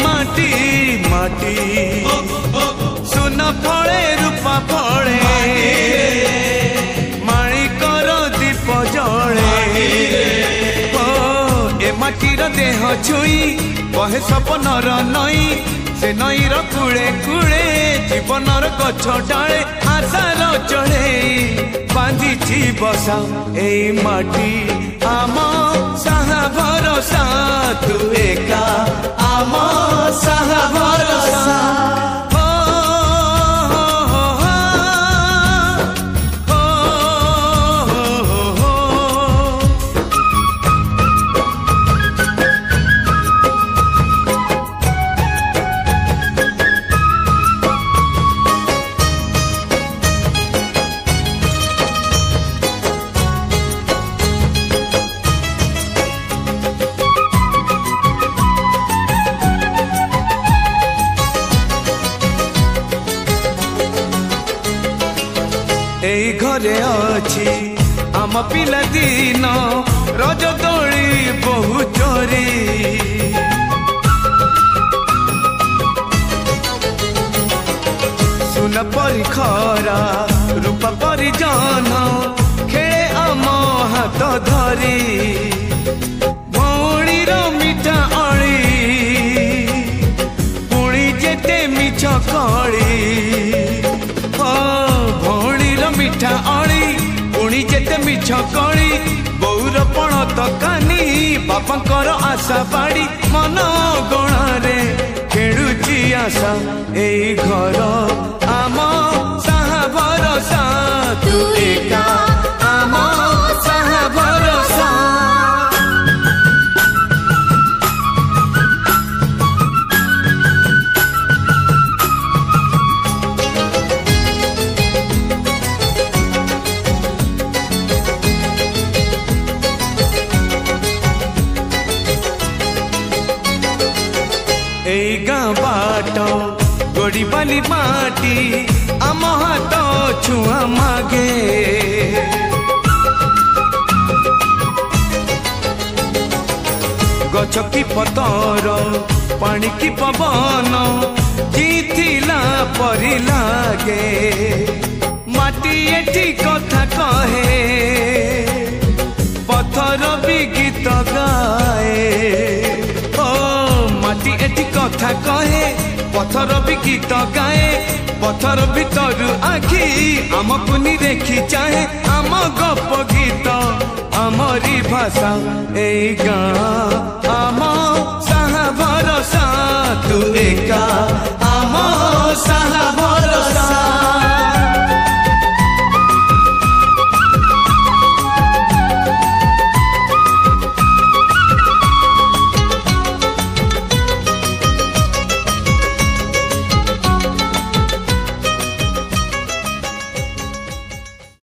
माटी माटी सुन फले रूपा फले माणिकर दीप जले ए माटीर देह छुई बहे सपनर नई से नईर कूले कूले जीवनर गछ डाले आशार चढ़े बांधी बसा ए माटी आम साहा भरोसा तू एका आम साहा भरोसा एई घरे अछि आम पिला दिन रज दोली बहु चोरी सुन परी खरा रूप परी जन खेले आम हाथ धरी भौणीर मिठा अली पुणी जेते मिछ कली मिठा अली पुणी जेते मिछ कली बौर पण तकानी बापांकर आशा बाड़ी मन गणारे खेलुची आशा एई घर आम साहा भरोसा तू एका आम साहा भरोसा एई गाँ बाट गोड़ी बाली माटी आम हाथ छुआ मागे गछ की पतर पानी की पवन जीथिला परी लागे माटी एठी कथा कहे पत्थर भी गीत गाए माटी एठी कथा कहे पत्थर भी गीत गाए पत्थर भीतर आखि आमको नि देखी चाहे आम गप गीत आमरी भाषा एई गाँ आम साहा भरोसा तू एका आम साहा